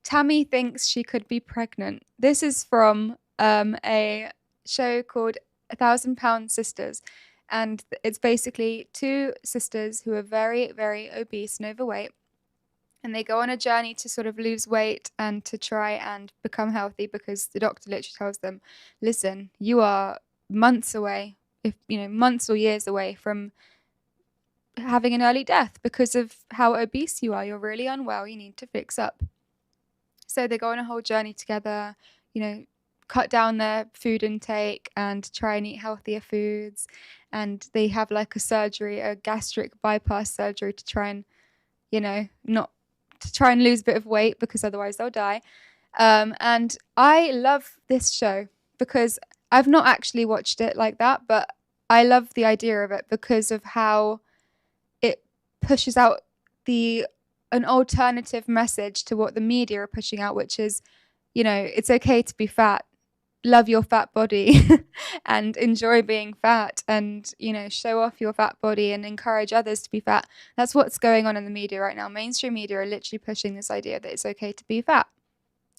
Tammy thinks she could be pregnant. This is from a show called 1,000 Pound Sisters. And it's basically two sisters who are very, very obese and overweight. And they go on a journey to sort of lose weight and to try and become healthy, because the doctor literally tells them, listen, you are months away, months or years away from having an early death because of how obese you are. You're really unwell. You need to fix up. So they go on a whole journey together, cut down their food intake and try and eat healthier foods. And they have like a gastric bypass surgery to try and, lose a bit of weight, because otherwise they'll die. And I love this show because I've not actually watched it like that, but I love the idea of it because of how it pushes out an alternative message to what the media are pushing out, which is, it's okay to be fat, love your fat body and enjoy being fat, and, show off your fat body and encourage others to be fat. That's what's going on in the media right now. Mainstream media are literally pushing this idea that it's okay to be fat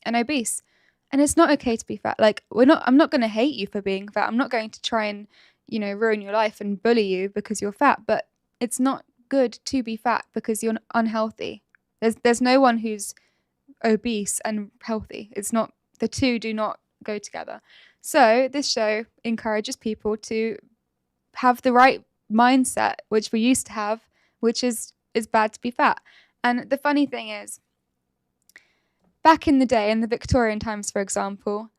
and obese. And it's not okay to be fat. Like, I'm not going to hate you for being fat. I'm not going to try and, ruin your life and bully you because you're fat, but it's not good to be fat because you're unhealthy. There's no one who's obese and healthy. It's not, the two do not go together. So this show encourages people to have the right mindset, which we used to have, which is bad to be fat. And the funny thing is, back in the day, in the Victorian times, for example,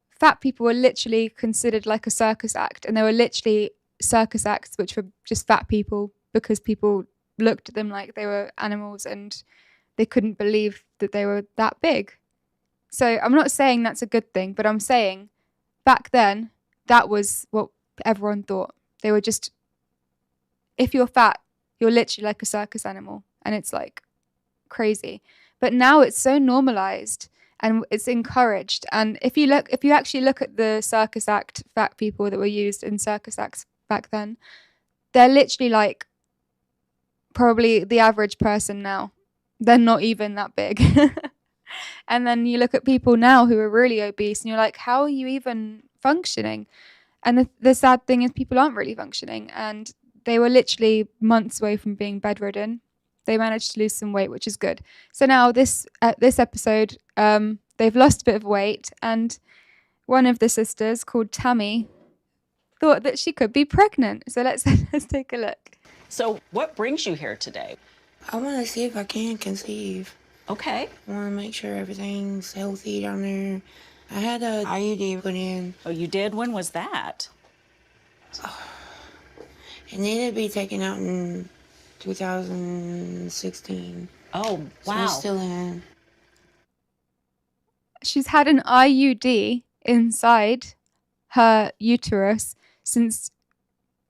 fat people were literally considered like a circus act, and there were literally circus acts which were just fat people, because people looked at them like they were animals and they couldn't believe that they were that big. So I'm not saying that's a good thing, but I'm saying back then that was what everyone thought. They were just, if you're fat, you're literally like a circus animal, and it's like crazy. But now it's so normalized and it's encouraged. And if you actually look at the circus act fat people that were used in circus acts back then, they're literally like probably the average person now. They're not even that big. And then you look at people now who are really obese and you're like, how are you even functioning? And the sad thing is, people aren't really functioning, and they were literally months away from being bedridden. They managed to lose some weight, which is good. So now this episode, they've lost a bit of weight, and one of the sisters, called Tammy, thought that she could be pregnant. So let's take a look. So what brings you here today? I want to see if I can conceive. Okay. I want to make sure everything's healthy down there. I had a IUD put in. Oh, you did? When was that? It needed to be taken out in 2016. Oh, wow. So it's still in. She's had an IUD inside her uterus since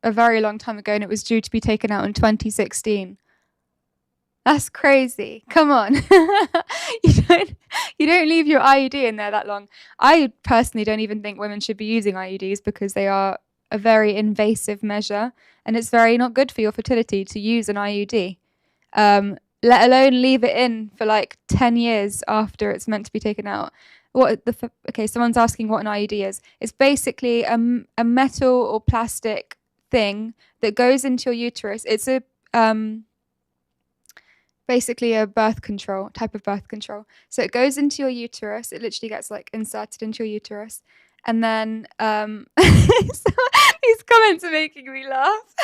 a very long time ago, and it was due to be taken out in 2016. That's crazy. Come on. You don't leave your IUD in there that long. I personally don't even think women should be using IUDs, because they are a very invasive measure, and it's very not good for your fertility to use an IUD. Let alone leave it in for like 10 years after it's meant to be taken out. Okay, someone's asking what an IUD is. It's basically a metal or plastic thing that goes into your uterus. It's basically a type of birth control. So it goes into your uterus. It literally gets like inserted into your uterus. And then these comments are making me laugh.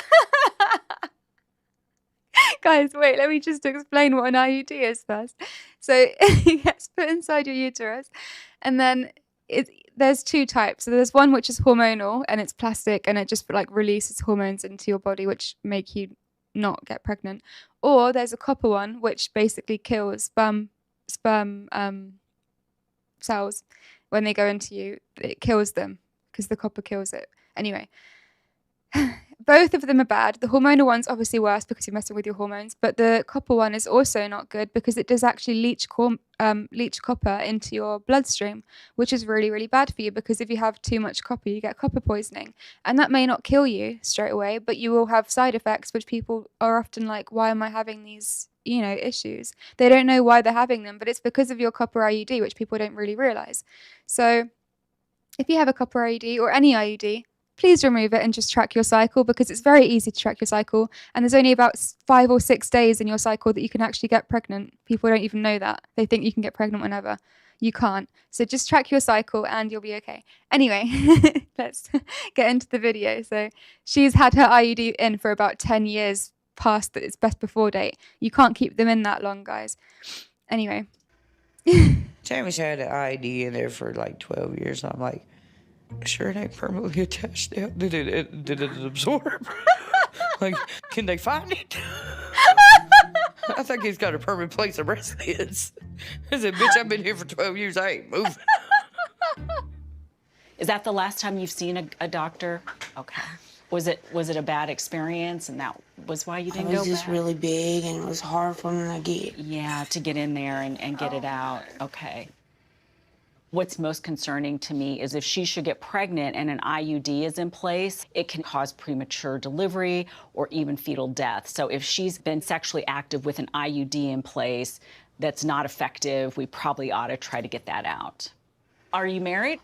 Guys, wait, let me just explain what an IUD is first. So it gets put inside your uterus, and then there's two types. So there's one which is hormonal, and it's plastic, and it just like releases hormones into your body which make you not get pregnant. Or there's a copper one, which basically kills sperm cells when they go into you. It kills them because the copper kills it. Anyway, both of them are bad. The hormonal one's obviously worse because you're messing with your hormones, but the copper one is also not good because it does actually leach copper into your bloodstream, which is really, really bad for you, because if you have too much copper, you get copper poisoning. And that may not kill you straight away, but you will have side effects, which people are often like, why am I having these, issues? They don't know why they're having them, but it's because of your copper IUD, which people don't really realize. So if you have a copper IUD or any IUD, please remove it and just track your cycle, because it's very easy to track your cycle. And there's only about 5 or 6 days in your cycle that you can actually get pregnant. People don't even know that. They think you can get pregnant whenever. You can't. So just track your cycle and you'll be okay. Anyway, let's get into the video. So she's had her IUD in for about 10 years past its best before date. You can't keep them in that long, guys. Anyway. Tammy's had an IUD in there for like 12 years. And I'm like, sure it ain't permanently attached now. Did it absorb? Like, can they find it? I think he's got a permanent place of residence. I said, bitch, I've been here for 12 years. I ain't moving. Is that the last time you've seen a doctor? Okay. Was it a bad experience, and that was why you didn't go It back? was just really big, and it was hard for them to get. Yeah, to get in there and get it out. Okay. What's most concerning to me is if she should get pregnant and an IUD is in place, it can cause premature delivery or even fetal death. So if she's been sexually active with an IUD in place that's not effective, we probably ought to try to get that out. Are you married?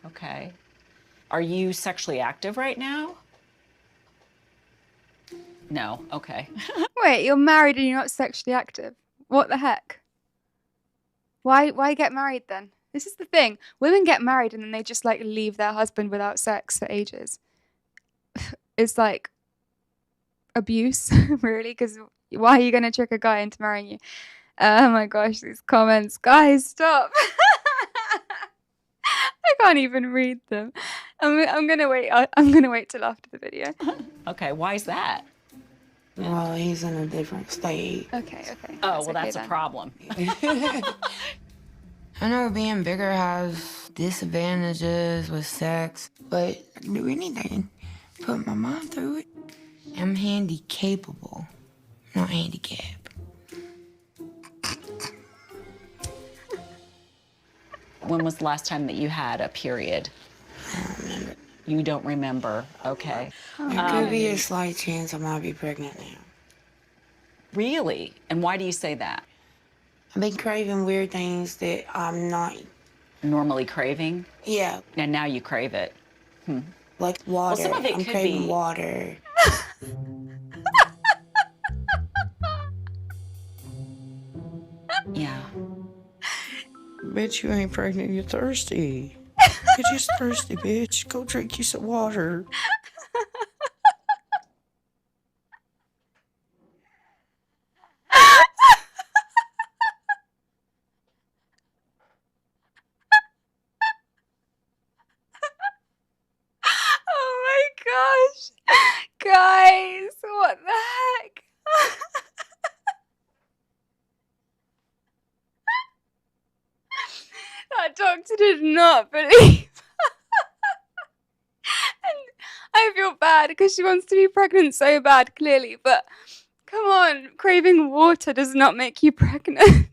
Okay. Are you sexually active right now? No, okay. Wait, you're married and you're not sexually active? What the heck? Why get married then? This is the thing. Women get married and then they just like leave their husband without sex for ages. It's like abuse, really, because why are you going to trick a guy into marrying you? Oh my gosh, these comments. Guys, stop. I can't even read them. I'm going to wait. I'm going to wait till after the video. Okay, why is that? Well, he's in a different state. Okay. Oh, well, that's a problem. I know being bigger has disadvantages with sex, but I can do anything. Put my mind through it. I'm handy capable, not handicapped. When was the last time that you had a period? I don't remember. You don't remember, okay. There could be a slight chance I might be pregnant now. Really? And why do you say that? I've been craving weird things that I'm not. Normally craving? Yeah, And now you crave it. like water. some of it I'm could craving be- water. Yeah. Bitch, you ain't pregnant, you're thirsty. You're just thirsty, bitch. Go drink you some water. Oh my gosh. Guys, what the heck? That doctor did not believe. And I feel bad because she wants to be pregnant so bad, clearly, but come on, craving water does not make you pregnant.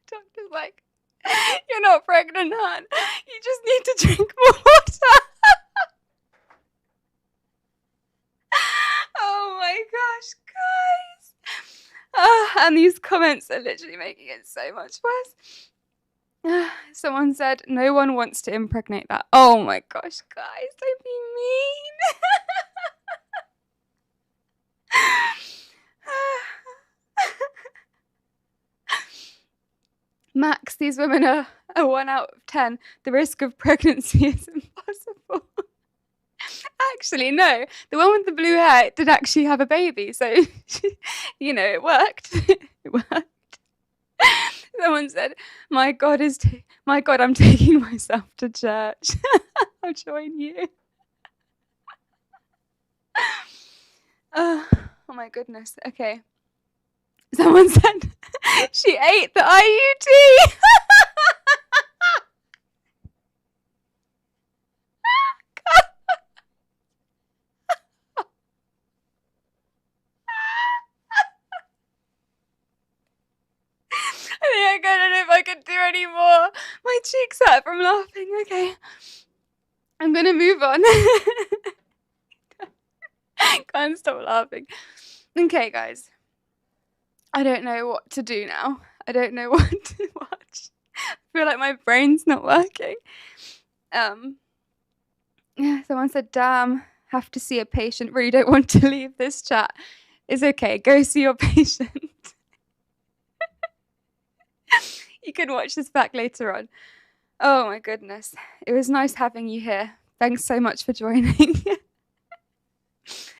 Doctor's like, you're not pregnant, hon. You just need to drink more water. Oh my gosh, guys. And these comments are literally making it so much worse. Someone said, no one wants to impregnate that. Oh my gosh, guys, don't be mean. Max, these women are a 1 out of 10. The risk of pregnancy is impossible. Actually, no. The one with the blue hair did actually have a baby, so, it worked. It worked. Someone said, my God, I'm taking myself to church. I'll join you. Oh my goodness. Okay. Someone said she ate the IUD. anymore. My cheeks hurt from laughing. Okay. I'm going to move on. Can't stop laughing. Okay, guys. I don't know what to do now. I don't know what to watch. I feel like my brain's not working. Yeah, someone said, damn, have to see a patient. Really don't want to leave this chat. It's okay. Go see your patient. You can watch this back later on. Oh my goodness. It was nice having you here. Thanks so much for joining.